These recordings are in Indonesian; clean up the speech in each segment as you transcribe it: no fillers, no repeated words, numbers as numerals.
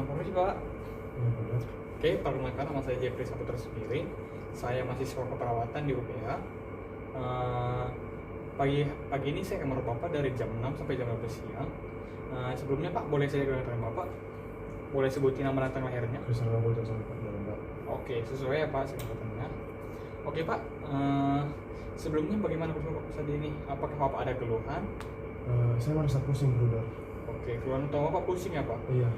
Permisi Pak. Ya, benar. Oke, perkenalkan nama saya Jeffrey Saputra Sembiring. Saya mahasiswa keperawatan di UPH. Pagi ini saya akan menemui Bapak dari jam 6 sampai jam 12 siang. Sebelumnya Pak, boleh saya kenalkan Bapak? Boleh sebutin nama dan tanggal lahirnya? Bisa nggak boleh sama Pak dalam Pak? Oke, sesuai ya Pak sebutannya. Oke Pak, sebelumnya bagaimana kondisi Bapak saat ini? Apakah Bapak ada keluhan? Saya merasa pusing brother. Oke, keluhan utama Bapak pusing ya Pak? Iya.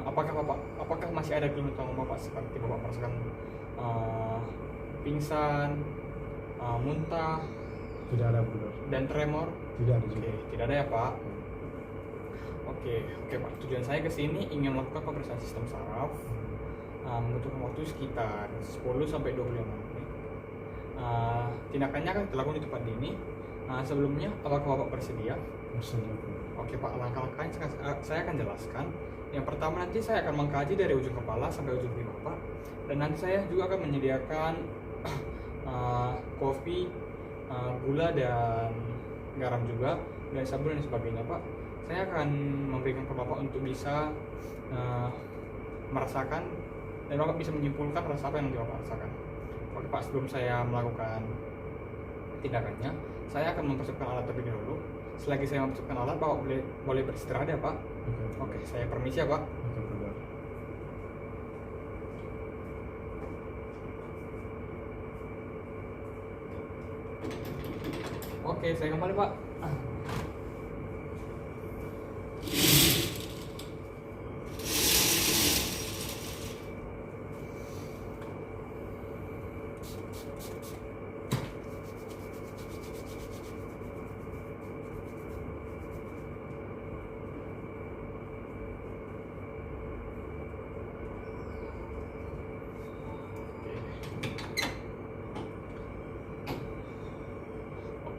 Apakah masih ada keluhan utama Bapak seperti Bapak merasakan pingsan, muntah, Tidak ada brother. dan tremor? Tidak ada juga. Oke, tidak ada ya Pak. Oke Pak. Tujuan saya ke sini ingin melakukan pemeriksaan sistem saraf. Membutuhkan waktu sekitar 10 sampai 25 menit. Tindakannya akan dilakukan di tempat ini. Sebelumnya, apakah Bapak bersedia? Bersedia. Oke Pak, langkah-langkahnya saya akan jelaskan. Yang pertama nanti saya akan mengkaji dari ujung kepala sampai ujung pipi Bapak. Dan nanti saya juga akan menyediakan kopi, gula dan garam juga, dan sabun dan sebagainya Pak. Saya akan memberikan ke Bapak untuk bisa merasakan dan Bapak bisa menyimpulkan rasa apa yang Bapak rasakan. Oke Pak, sebelum saya melakukan tindakannya, saya akan mempersiapkan alat terlebih dahulu. Selagi saya mempersiapkan alat, Bapak boleh beristirahat ya Pak. Oke, saya permisi ya Pak. Oke brother. Oke, saya kembali Pak.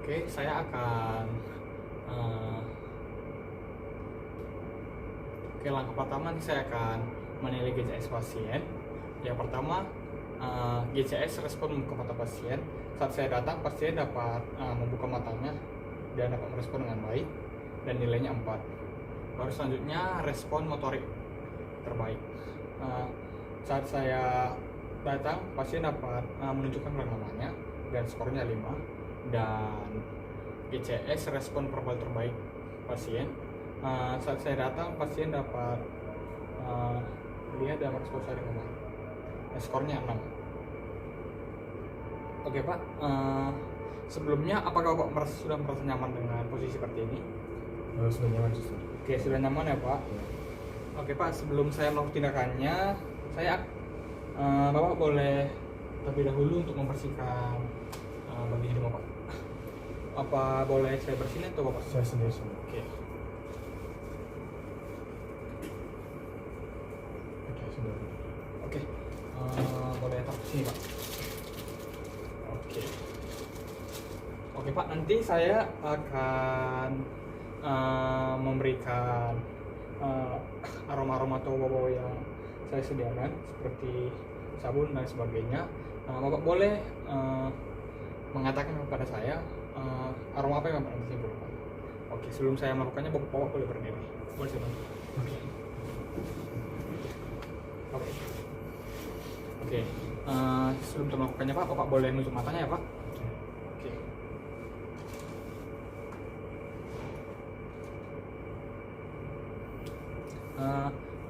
Oke, saya akan langkah pertama nanti saya akan menilai GCS pasien. Yang pertama, GCS respon membuka mata pasien. Saat saya datang, pasien dapat membuka matanya dan dapat merespon dengan baik dan nilainya 4. Baru selanjutnya respon motorik terbaik. Saat saya datang, pasien dapat menunjukkan namanya dan skornya 5. Dan GCS respon verbal terbaik pasien. Saat saya datang, pasien dapat lihat dan merespon saya dengan baik. Skornya 6. Oke Pak, sebelumnya apakah Bapak sudah merasa nyaman dengan posisi seperti ini? Sudah nyaman suster. Oke, sudah nyaman ya Pak. Ya. Oke Pak, sebelum saya melakukan tindakannya, Bapak boleh terlebih dahulu untuk membersihkan bagian hidung Bapak. Apa boleh saya bersihin atau Bapak? Saya sendiri. Oke. Oke sudah. Oke. Boleh taruh sini Pak. Oke. Oke Pak, nanti saya akan memberikan aroma-aroma atau bau yang saya sediakan seperti sabun dan sebagainya. Bapak boleh mengatakan kepada saya aroma apa yang Bapak nanti simpulkan. Oke, sebelum saya melakukannya, Bapak boleh berdiri. Boleh saya bantu? Oke. Oke. Oke. Sebelum saya melakukannya Pak, Bapak boleh nutup matanya ya Pak. Oke.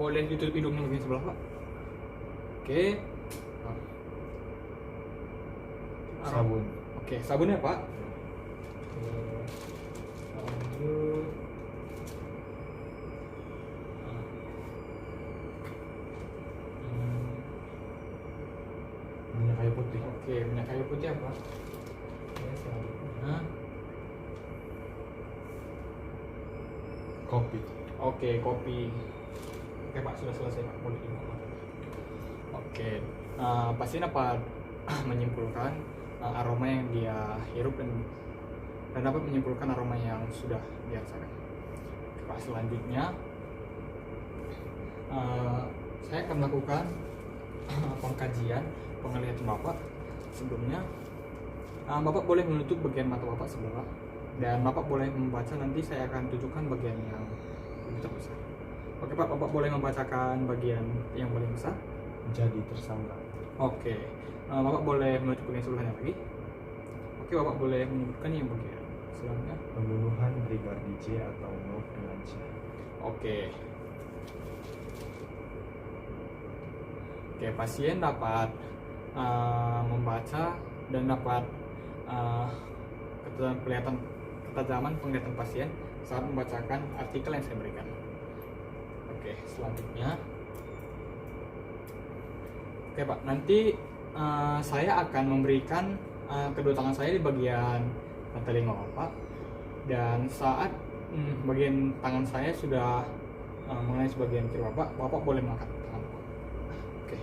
Boleh ditutup hidungnya bagian sebelah Pak. Oke. Sabun. Oke, sabunnya Pak. Lanjut. Minyak kayu putih. Oke, minyak kayu putih apa? Oke, selanjutnya. Kopi. Oke, kopi. Oke Pak, sudah selesai Pak. Boleh dibawa. Oke, pasien dapat menyimpulkan aroma yang dia hirup dan dapat menyimpulkan aroma yang sudah dia rasakan. Pak, selanjutnya saya akan melakukan pengkajian penglihatan Bapak. Sebelumnya Bapak boleh menutup bagian mata Bapak sebelah dan Bapak boleh membaca. Nanti saya akan tunjukkan bagian yang begitu besar. Oke Pak, Bapak boleh membacakan bagian yang paling besar? Jadi tersangka. Oke, Bapak boleh menuju bagian sebelahnya lagi. Oke, Bapak boleh menyebutkan yang bagian selanjutnya. Pembunuhan Brigadir J atau Nov dengan C. Oke. Oke, pasien dapat membaca dan dapat ketajaman penglihatan pasien saat membacakan artikel yang saya berikan. Oke, selanjutnya. Oke Pak, nanti saya akan memberikan kedua tangan saya di bagian telinga Bapak, dan saat bagian tangan saya sudah mengenai sebagian kiri Bapak, Bapak boleh mengangkat tangan Bapak. Oke,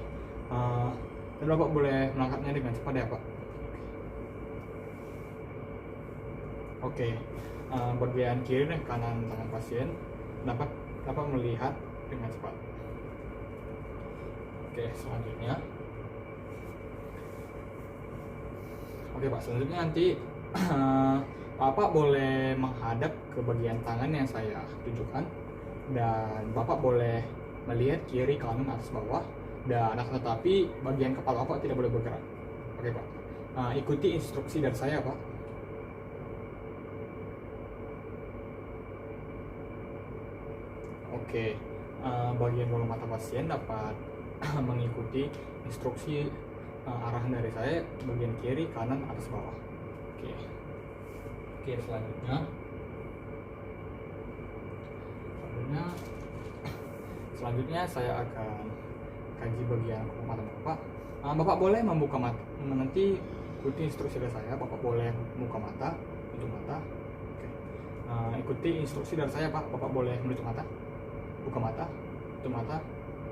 dan Bapak boleh mengangkatnya dengan cepat ya Pak. Oke, bagian kiri dan kanan tangan pasien dapat melihat dengan cepat. Oke, selanjutnya. Oke Pak, selanjutnya nanti Bapak boleh menghadap ke bagian tangan yang saya tunjukkan, dan Bapak boleh melihat kiri, kanan, atas, bawah, dan akan tetapi bagian kepala Bapak tidak boleh bergerak. Oke Pak, ikuti instruksi dari saya Pak. Oke, bagian bola mata pasien dapat mengikuti instruksi arahan dari saya, bagian kiri, kanan, atas, bawah. Oke, selanjutnya saya akan kaji bagian mata Bapak. Bapak boleh membuka mata, nanti ikuti instruksi dari saya. Bapak boleh membuka mata, tutup mata. Oke, ikuti instruksi dari saya Pak. Bapak boleh menutup mata, buka mata, tutup mata,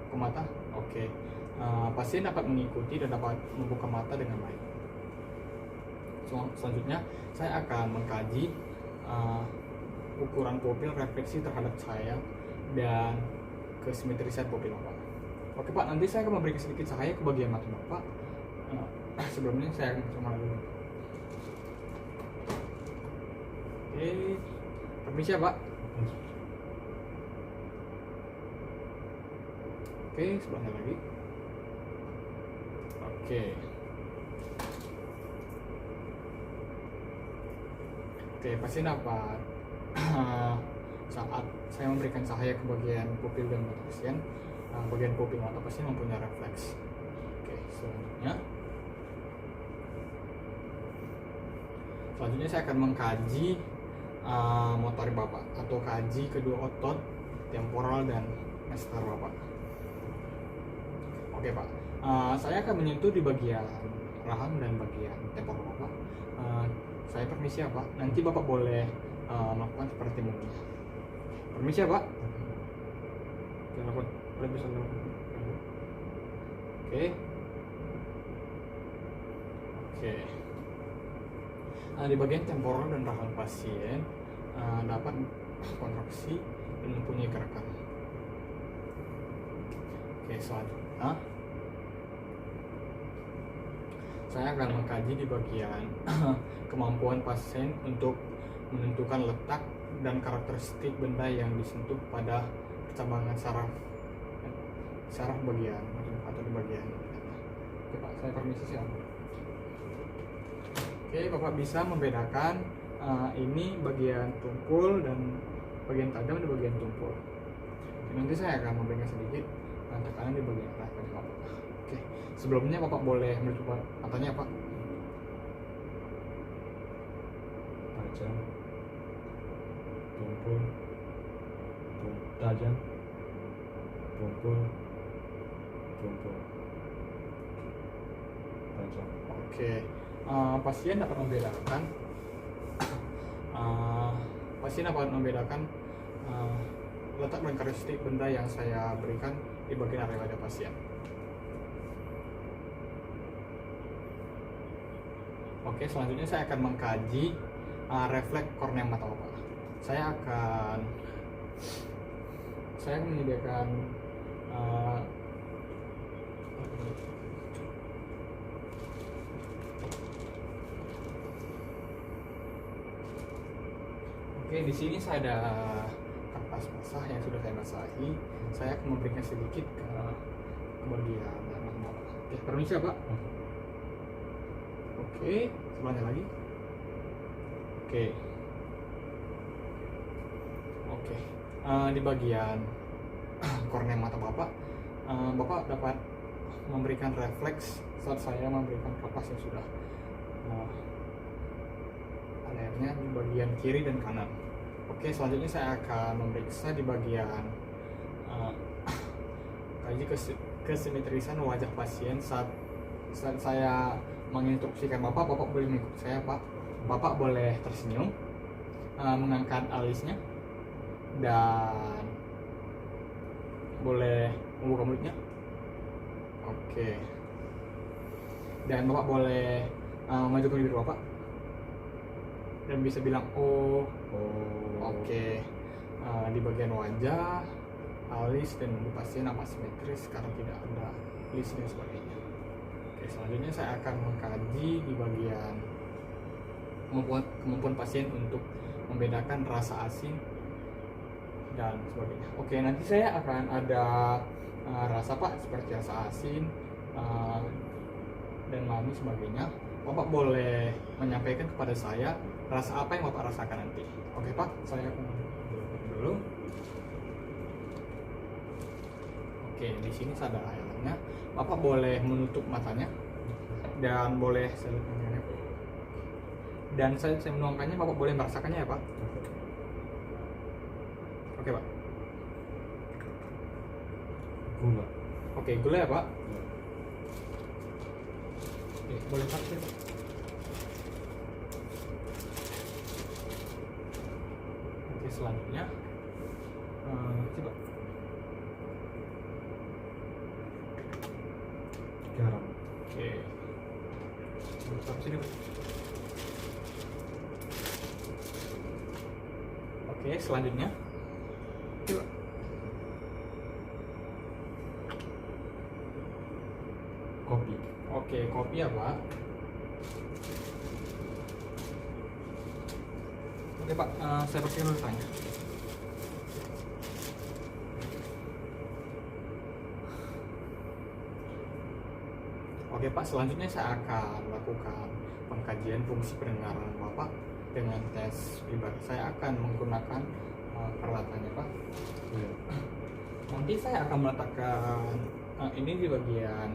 buka mata. Oke, pasien dapat mengikuti dan dapat membuka mata dengan baik. Selanjutnya saya akan mengkaji ukuran pupil, refleksi terhadap cahaya, dan kesimetrisan pupil Bapak. Oke Pak, nanti saya akan memberikan sedikit cahaya ke bagian mata Bapak. Sebelumnya saya akan mencoba dulu. Oke, permisi ya Pak. Oke, sebelahnya lagi. Oke, pasien dapat saat saya memberikan cahaya ke bagian pupil dan mata pasien, bagian pupil mata pasien mempunyai refleks. Oke, selanjutnya saya akan mengkaji motorik Bapak, atau kaji kedua otot temporal dan masseter Bapak. Oke Pak, saya akan menyentuh di bagian rahang dan bagian temporal Bapak. Saya permisi ya Pak, nanti Bapak boleh melakukan seperti mungkin. Permisi ya Pak. Boleh bisa Oke. Di bagian temporal dan rahang pasien dapat kontraksi dan mempunyai gerakan. Oke, selanjutnya saya akan mengkaji di bagian kemampuan pasien untuk menentukan letak dan karakteristik benda yang disentuh pada percabangan saraf bagian atau di bagian. Oke Pak, saya permisi siap. Oke, Bapak bisa membedakan ini bagian tumpul dan bagian tajam di bagian tumpul. Oke, nanti saya akan memberikan sedikit tekanan di bagian rahang Bapak. Oke, sebelumnya Bapak boleh menutup matanya Pak. Tajam, tumpul, tajam, tumpul, tajam. Oke, pasien dapat membedakan letak dan karakteristik benda yang saya berikan di bagian area wajah pasien. Oke, selanjutnya saya akan mengkaji refleks kornea mata Bapak. Saya akan menyediakan Oke, di sini saya ada bekas basah yang sudah saya basahi, saya akan memberikan sedikit ke bagian dalam Bapak. Oke, permisi ya Pak. Oke, sebelahnya lagi. Oke. Oke. Di bagian kornea mata Bapak, Bapak dapat memberikan refleks saat saya memberikan kapas yang sudah ada airnya di bagian kiri dan kanan. Oke, selanjutnya saya akan memeriksa di bagian kaji kesimetrisan wajah pasien saat saya menginstruksikan Bapak boleh mengikuti saya Pak. Bapak boleh tersenyum, mengangkat alisnya, dan boleh membuka mulutnya. Oke. Dan Bapak boleh majukan bibir Bapak dan bisa bilang oh. Oke. Di bagian wajah, alis dan mulut pasien nampak simetris karena tidak ada list dan sebagainya. Oke, selanjutnya saya akan mengkaji di bagian kemampuan pasien untuk membedakan rasa asin dan sebagainya. Oke, nanti saya akan ada rasa Pak, seperti rasa asin dan manis sebagainya. Bapak boleh menyampaikan kepada saya rasa apa yang Bapak rasakan nanti. Oke Pak, saya akan dulu. Oke, di sini ada airnya. Bapak boleh menutup matanya dan boleh saya lihat. Dan saya menuangkannya, Bapak boleh merasakannya ya Pak. Oke Pak. Gula. Oke, gula ya Pak. Oke, boleh pakai Pak. Oke, selanjutnya coba Garam. oke, taruh sini Pak. Oke, selanjutnya coba Kopi. oke, kopi ya Pak. Oke Pak, saya pakai dulu tanya. Oke Pak, selanjutnya saya akan lakukan pengkajian fungsi pendengaran Bapak dengan tes pribadi. Saya akan menggunakan peralatannya Pak. Ya. Nanti saya akan meletakkan ini di bagian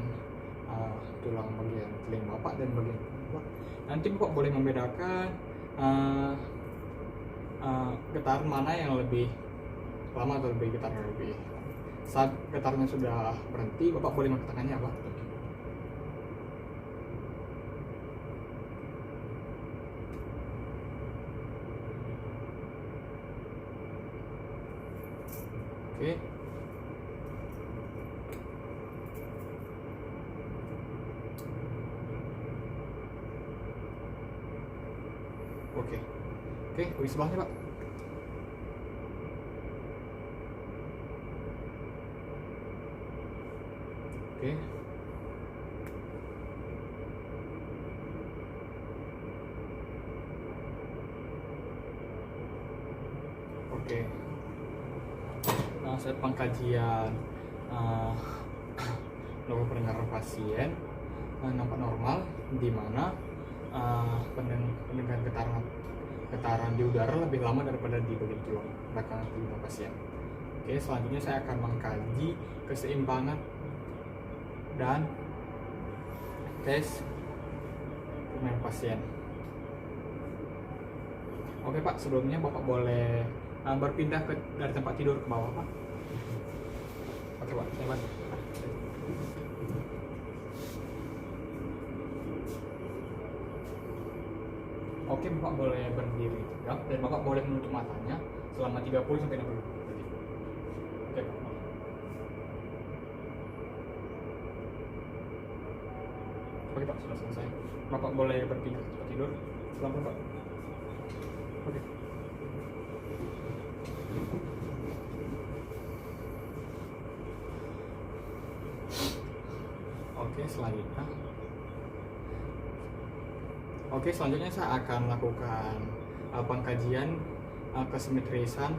tulang bagian telinga Bapak dan bagian Bapak. Nanti Bapak boleh membedakan getaran mana yang lebih lama atau lebih getarnya lebih. Saat getarnya sudah berhenti, Bapak boleh mengatakannya Pak. Oke. Oke, di sebelahnya Pak. Oke. Oke. Saat pengkajian logo pendengaran pasien nampak normal, di mana pendengaran getaran di udara lebih lama daripada di bagian tulang belakang telinga pasien. Oke, selanjutnya saya akan mengkaji keseimbangan dan tes pemain pasien. Oke Pak, sebelumnya Bapak boleh berpindah dari tempat tidur ke bawah Pak. Oke Pak, saya bantu. Oke, Bapak boleh berdiri tegak dan Bapak boleh menutup matanya selama 30 sampai 60 detik. Oke Pak. Oke Pak, sudah selesai. Bapak boleh berpindah ke tempat tidur. Selamat Pak. Oke. Oke, selanjutnya saya akan lakukan pengkajian kesimetrisan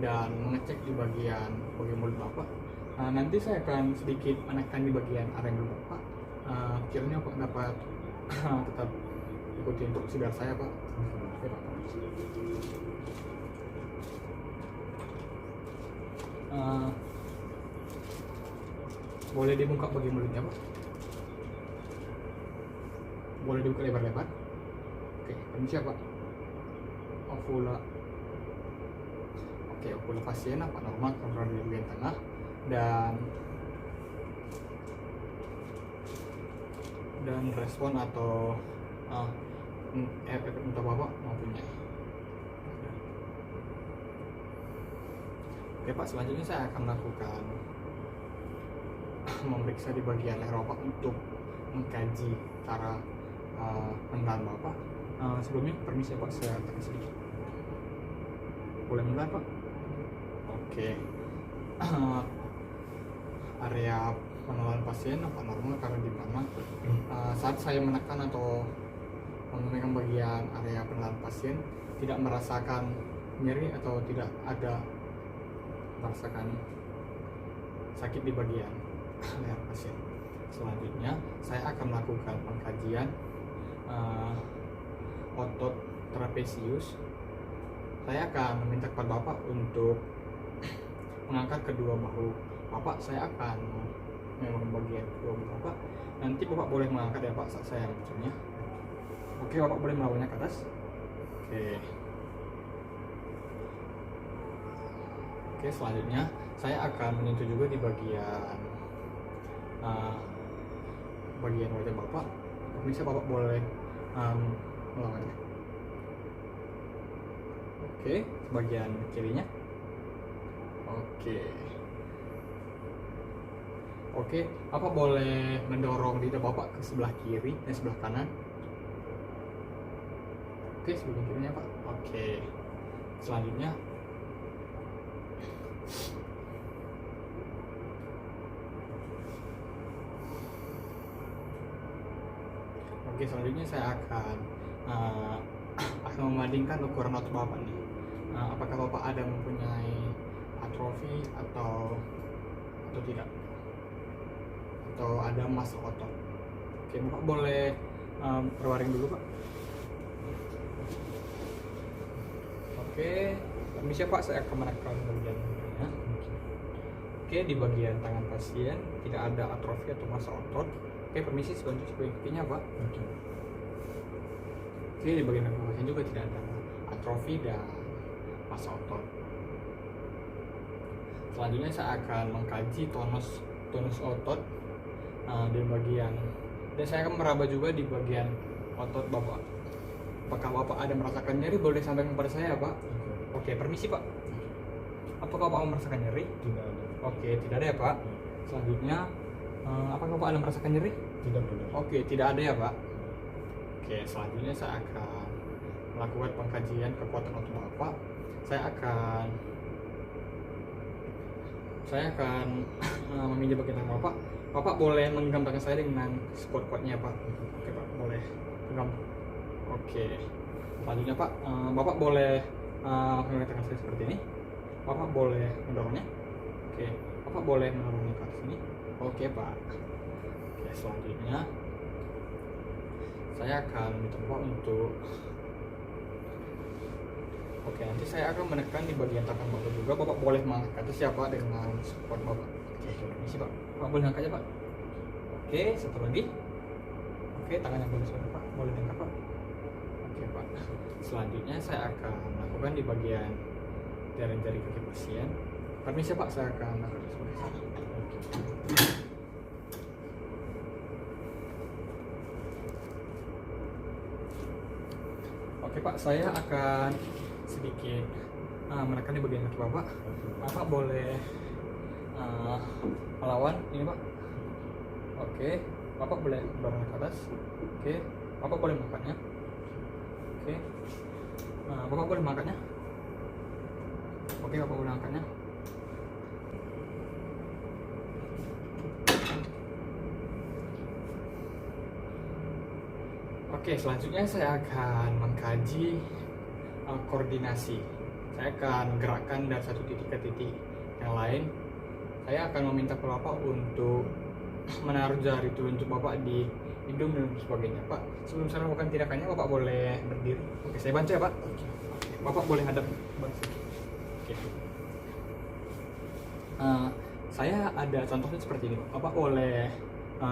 dan mengecek di bagian mulut Bapak. Nanti saya akan sedikit menekan di bagian area mulut Bapak. Kiranya Bapak dapat tetap ikuti instruksi dari saya, Pak. Oke, Pak. Boleh dibuka bagian mulutnya, Pak? Boleh dibuka lebar-lebar? Oke, permisi ya, Pak. Ovula. Oke, ovula pasien apa normal, kontrol di bagian tengah dan respon atau efek untuk Bapak maupun. Oke, Pak, selanjutnya saya akan melakukan memeriksa di bagian leher Bapak untuk mengkaji cara pengenalan Bapak. Sebelumnya permisi Pak, saya tekan sedikit. Boleh mulai, Pak? Oke. Area pengenalan pasien apa normal karena di mana saat saya menekan atau memegang bagian area pengenalan pasien tidak merasakan nyeri atau tidak ada merasakan sakit di bagian leher pasien. Selanjutnya saya akan melakukan pengkajian otot trapesius. Saya akan meminta kepada Bapak untuk mengangkat kedua bahu Bapak. Saya akan memang bagian kedua bahu Bapak. Nanti Bapak boleh mengangkat ya Pak saat saya menunjuknya. Oke, Bapak boleh melawannya ke atas. Oke, selanjutnya saya akan menyentuh juga di bagian wajah Bapak. Bisa Bapak boleh melawannya. Oke, bagian kirinya. Oke, Bapak boleh mendorong lidah Bapak ke sebelah kiri dan sebelah kanan. Oke, sebelah kirinya Pak. Oke, selanjutnya saya akan membandingkan ukuran otot Bapak nih. Apakah Bapak ada mempunyai atrofi atau tidak, atau ada massa otot. Oke, Bapak boleh berbaring dulu, Pak. Oke, permisi Pak, saya akan menekan bagian ini. Oke, di bagian tangan pasien tidak ada atrofi atau massa otot. Oke, permisi sebantu kakinya Pak. Oke, di bagian kaki pasien juga tidak ada atrofi dan massa otot. Selanjutnya saya akan mengkaji tonus otot di bagian, dan saya akan meraba juga di bagian otot Bapak. Apakah Bapak ada merasakan nyeri? Boleh sampaikan kepada saya Pak. Oke, permisi Pak. Apakah Bapak merasakan nyeri? Tidak ada. Oke, tidak ada ya Pak. Selanjutnya, apakah Bapak ada merasakan nyeri? Tidak ada. Oke, tidak ada ya Pak. Oke, selanjutnya saya akan melakukan pengkajian kekuatan otot Bapak. Saya akan meminjam bagian tangan Bapak. Bapak boleh menggenggam tangan saya dengan sekuat-kuatnya Pak. Oke Pak, boleh genggam. Oke, selanjutnya Pak, Bapak boleh memegang tangan saya seperti ini. Bapak boleh mendorongnya. Oke, Bapak boleh mendorongnya ke sini. Oke Pak. Oke, selanjutnya saya akan minta Bapak untuk nanti saya akan menekan di bagian tangan Bapak juga. Bapak boleh mengangkat ke atas ya Pak dengan support Bapak. Oke, permisi Pak. Bapak boleh angkat ya Pak. Oke, satu lagi. Oke, tangannya boleh sebentar Pak. Boleh diangkat Pak. Oke Pak. Selanjutnya saya akan melakukan di bagian jari-jari kaki pasien. Permisi Pak, saya akan melakukan seperti sana. Oke Pak, saya akan sedikit menekan di bagian kaki Bapak. Bapak boleh melawan ini Pak. Oke, Bapak boleh dorong ke atas. Oke, Bapak boleh mengangkatnya. Oke, Bapak boleh mengangkatnya. Oke, Bapak boleh angkatnya. Oke, selanjutnya saya akan mengkaji koordinasi. saya akan gerakkan dari satu titik ke titik yang lain. Saya akan meminta ke Bapak untuk menaruh jari telunjuk Bapak di hidung dan sebagainya. Pak, sebelum saya melakukan tindakannya, Bapak boleh berdiri. Oke, saya bantu ya, Pak. Oke. Bapak boleh hadap. Oke. Saya ada contohnya seperti ini. Bapak boleh,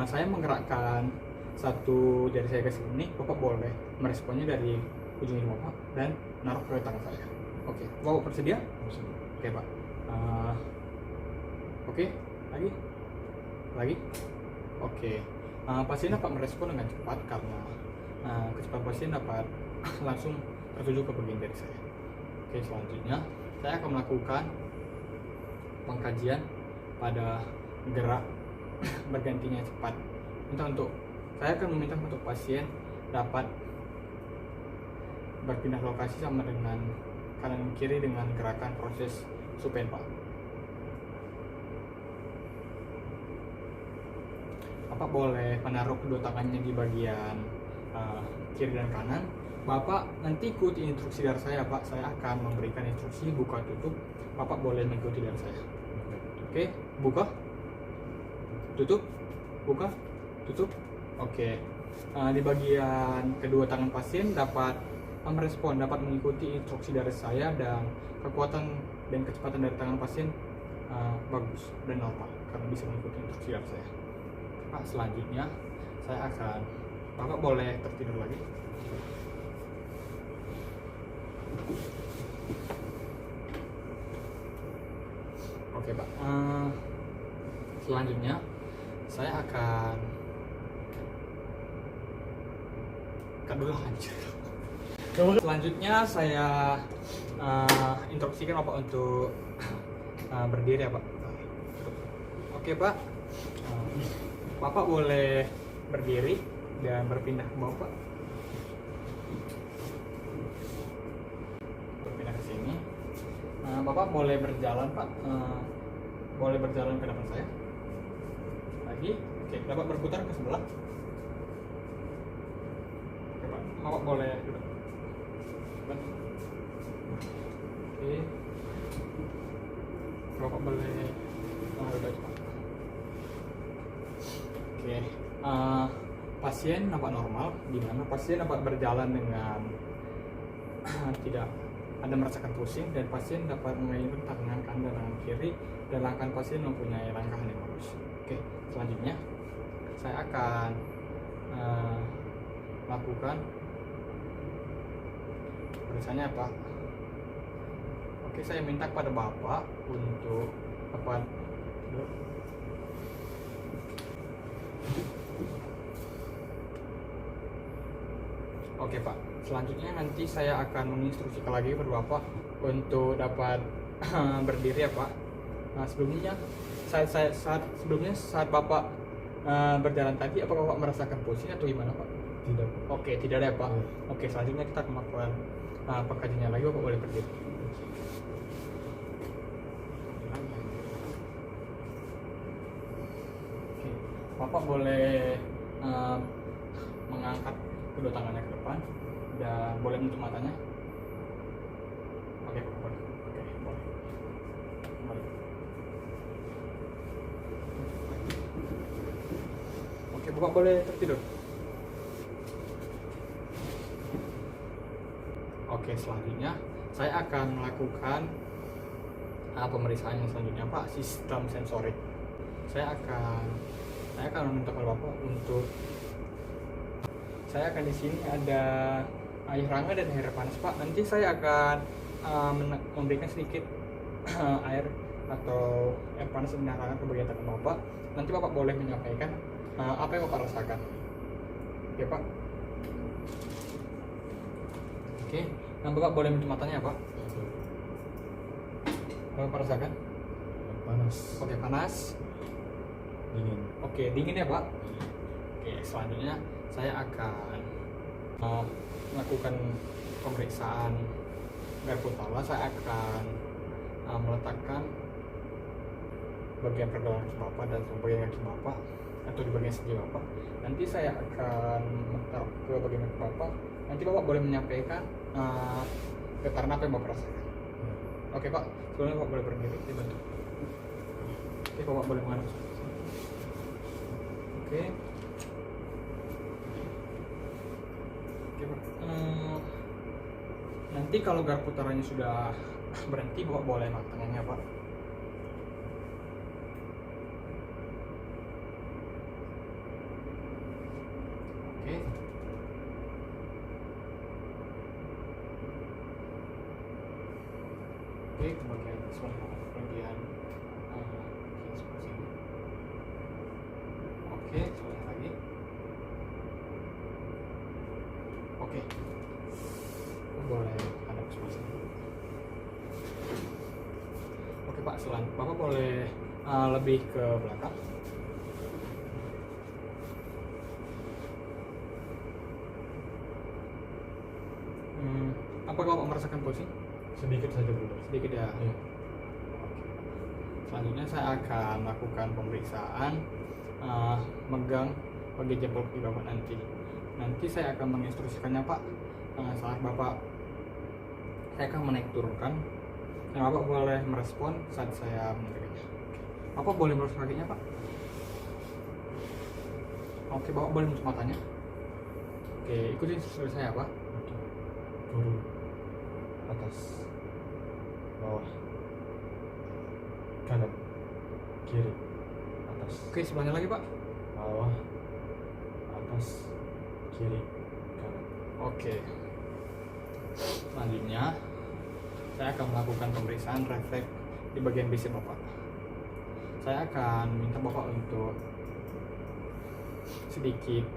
saya menggerakkan satu jari saya ke sini, Bapak boleh meresponnya dari ujung ini Bapak dan naruh ke tangan saya. Oke, Bapak bersedia? Oke, Pak. Oke, lagi. Oke, pasien dapat merespon dengan cepat karena kecepatan pasien dapat langsung tertuju ke bagian jari saya. Oke, selanjutnya saya akan melakukan pengkajian pada gerak bergantinya cepat. Saya akan meminta untuk pasien dapat berpindah lokasi sama dengan kanan kiri dengan gerakan proses supine, Pak. Bapak boleh menaruh kedua tangannya di bagian kiri dan kanan. Bapak nanti ikuti instruksi dari saya, Pak. Saya akan memberikan instruksi buka tutup. Bapak boleh mengikuti dari saya. Oke, buka, tutup, buka, tutup. Oke. Di bagian kedua tangan pasien dapat merespon, dapat mengikuti instruksi dari saya, dan kekuatan dan kecepatan dari tangan pasien bagus dan normal karena bisa mengikuti instruksi dari saya. Pak, selanjutnya saya akan, Bapak boleh tertidur lagi. Oke, Pak. Selanjutnya saya akan Selanjutnya saya instruksikan Bapak untuk berdiri ya, Pak. Oke, Pak. Bapak boleh berdiri dan berpindah ke bawah, Pak. Berpindah ke sini. Bapak boleh berjalan, Pak. Boleh berjalan ke depan saya. Lagi. Oke, dapat berputar ke sebelah. Oke, Pak. Bapak boleh duduk. Oke. Bapak boleh duduk, Pak. Oke. Pasien nampak normal, di mana pasien dapat berjalan dengan tidak ada merasakan pusing, dan pasien dapat mengayunkan tangan kanan dan tangan kiri, dan langkah pasien mempunyai langkah yang bagus. Oke, selanjutnya saya akan lakukan pemeriksaannya, Pak. Oke, saya minta kepada Bapak untuk dapat Oke, Pak. Selanjutnya nanti saya akan menginstruksikan lagi kepada Bapak untuk dapat berdiri ya, Pak. Nah, sebelumnya saat Bapak berjalan tadi, apakah Bapak merasakan pusing atau gimana, Pak? Tidak. Oke, tidak ada ya, Pak. Oke, selanjutnya kita akan melakukan pengkajiannya lagi. Bapak boleh berdiri. Oke, Bapak boleh mengangkat kedua tangannya ke depan dan boleh menutup matanya. Oke, boleh. Oke, boleh. Oke, Bapak boleh tertidur. Oke, selanjutnya saya akan melakukan pemeriksaan yang selanjutnya, Pak, sistem sensorik. Saya akan meminta kepada Bapak untuk di sini ada air hangat dan air panas, Pak. Nanti saya akan memberikan sedikit air atau air panas dan air hangat ke bagian tangan Bapak. Nanti Bapak boleh menyampaikan apa yang Bapak rasakan. Oke, Pak. Oke, nah Bapak boleh menutup matanya, Pak. Apa Bapak rasakan? Panas. Oke, panas. Dingin. Oke, dingin ya, Pak. Oke, selanjutnya saya akan melakukan pemeriksaan garpu tala. Saya akan meletakkan bagian pergelangan kaki Bapak dan bagian kaki Bapak atau di bagian segi Bapak. Nanti saya akan menaruh ke bagian kaki Bapak. Nanti Bapak boleh menyampaikan getaran apa yang Bapak rasakan. Oke Pak, sebelumnya Pak boleh berdiri, dibantu. Oke Pak boleh menghadap. Oke. Oke Pak. Nanti kalau garpu putarannya sudah berhenti, Bapak boleh angkat tangannya Pak. Oke. Oke, ke bagian sebelah bagian sebelah sini. Oke, sebelah lagi. Oke. Boleh hadap sebelah sini. Oke Pak, selanjutnya Bapak boleh lebih ke belakang. Apakah Bapak merasakan posisi? Sedikit saja bro. Sedikit ya. Iya. Selanjutnya saya akan melakukan pemeriksaan megang bagian jempol kaki Bapak nanti. Nanti saya akan menginstruksikannya Pak. Saat Bapak saya akan menaik turunkan. Nah, Bapak boleh merespon saat saya menegaknya. Bapak boleh merespon kakinya Pak. Oke, Bapak boleh menutup matanya. Oke, ikuti instruksi saya Pak. Oke. Turun, atas, bawah, kanan, kiri, atas, Oke, sebelahnya lagi Pak. bawah, atas, kiri, kanan. Oke. Selanjutnya saya akan melakukan pemeriksaan refleks di bagian bicep Bapak. Saya akan minta Bapak untuk sedikit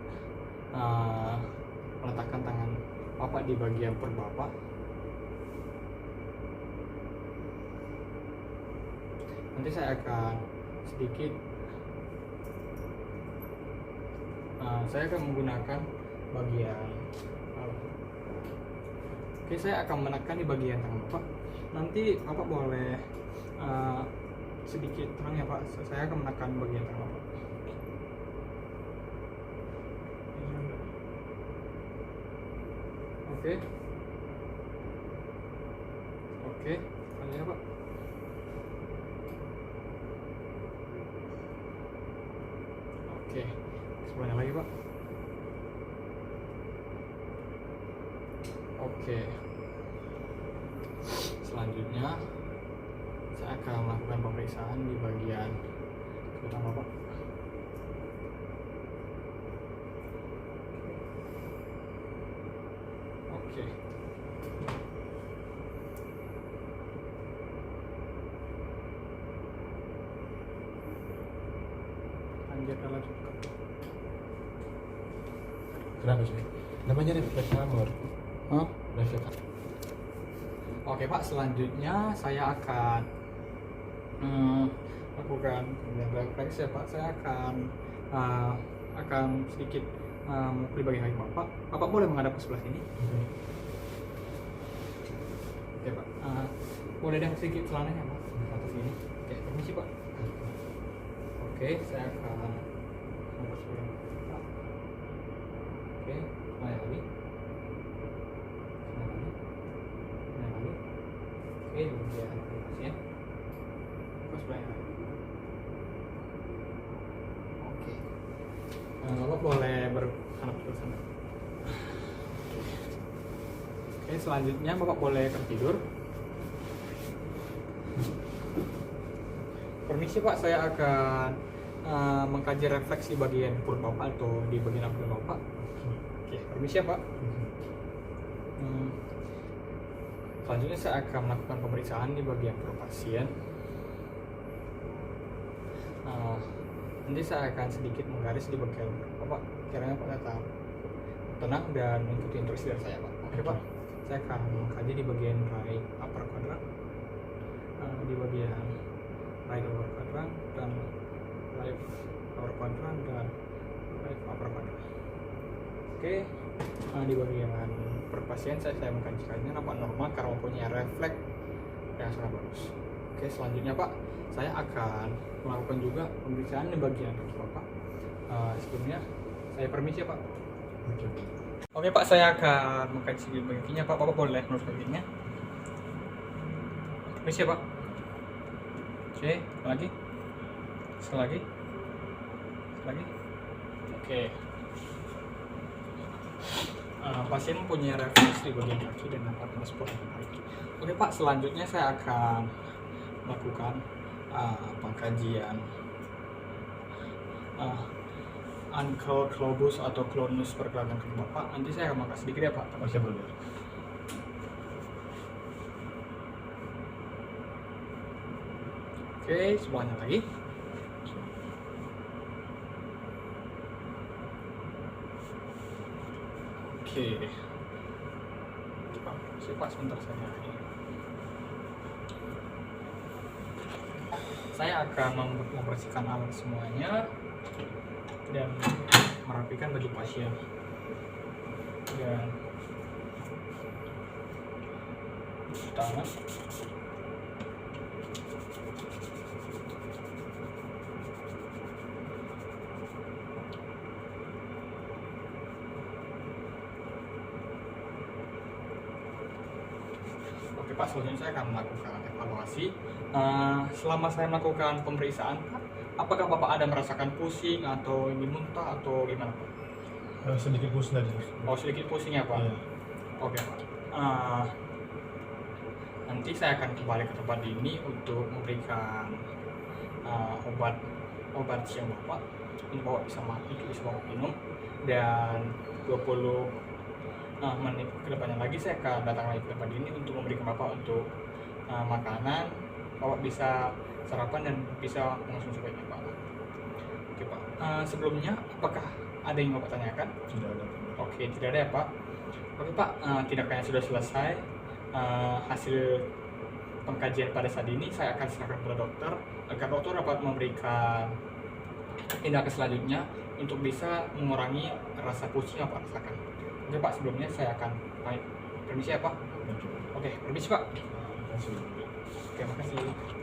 meletakkan tangan Bapak di bagian perut Bapak. Nanti saya akan sedikit saya akan menggunakan bagian Oke, saya akan menekan di bagian tangan Bapak. Nanti Bapak boleh sedikit tenang ya Pak. Saya akan menekan bagian tangan Bapak. Oke. Oke, lanjut ya Pak. Oke, sebelahnya lagi Pak. Oke. Selanjutnya saya akan melakukan pemeriksaan di bagian utama Bapak. Oke. Lanjutkan lanjutkan. Kenapa sih? Namanya refleks hammer. Hah? Refleks. Oke Pak, selanjutnya saya akan lakukan refleks ya Pak. Saya akan sedikit memukuli bagian kaki Bapak. Bapak boleh menghadap ke sebelah sini. Oke Pak. Boleh dan sedikit celananya Pak atas sini. Oke, permisi Pak. Oke, saya akan mempersulit Pak. Oke, mulai lagi. Oke, kemudian pasien terus banyak. Oke, Bapak boleh berhadap ke sana. Oke, selanjutnya Bapak boleh tertidur. Permisi Pak, saya akan mengkaji refleks di bagian perut Bapak atau di bagian abdomen Bapak. Oke, permisi ya Pak. Selanjutnya saya akan melakukan pemeriksaan di bagian perut pasien. Nanti saya akan sedikit menggaris di bagian Bapak. Kiranya Pak datang tenang dan mengikuti instruksi dari saya Pak. Oke Pak. Saya akan mengkaji di bagian right upper quadrant, di bagian right lower quadrant dan left lower quadrant dan right upper quadrant. Oke, di bagian perut pasien saya mengkajikannya nampak normal karena mempunyai refleks yang sangat bagus. Oke, selanjutnya Pak, saya akan melakukan juga pemeriksaan di bagian kaki Bapak. Sebelumnya saya permisi ya Pak. Oke Pak, saya akan mengkaji di bagian kakinya Pak. Bapak boleh menurut kakinya. Permisi ya Pak. Oke, lagi. Selagi. Oke. Pasien mempunyai refleks di bagian kaki dan dapat merespon dengan baik. Oke Pak, selanjutnya saya akan melakukan pengkajian ankle globus atau klonus pergerakan kaki Bapak. Nanti saya akan makan sedikit ya Pak. Oke, boleh. Oke, sebelahnya lagi. Oke. Pak, sebentar saja. Saya akan membersihkan alat semuanya dan merapikan baju pasien dan cuci tangan. Oke Pak, selanjutnya saya akan melakukan evaluasi. Selama saya melakukan pemeriksaan, apakah Bapak ada merasakan pusing atau ingin muntah atau gimana Pak? Sedikit pusing aja. Oh, sedikit pusing ya Pak? Iya. Oke Pak. Nanti saya akan kembali ke tempat ini untuk memberikan obat siang Bapak. Ini Bapak bisa Bapak minum, dan 20 menit kedepannya lagi saya akan datang lagi ke tempat ini untuk memberikan Bapak untuk makanan. Bapak bisa sarapan dan bisa mengonsumsi baiknya Pak. Oke Pak. Sebelumnya apakah ada yang Bapak tanyakan? Tidak ada. Oke, tidak ada ya Pak. Oke Pak, tindakannya sudah selesai. Hasil pengkajian pada saat ini saya akan serahkan kepada dokter agar dokter dapat memberikan tindakan selanjutnya untuk bisa mengurangi rasa pusing yang Pak rasakan. Oke Pak, sebelumnya saya akan permisi ya Pak. Oke, permisi Pak. Terima kasih. Oke, makasih.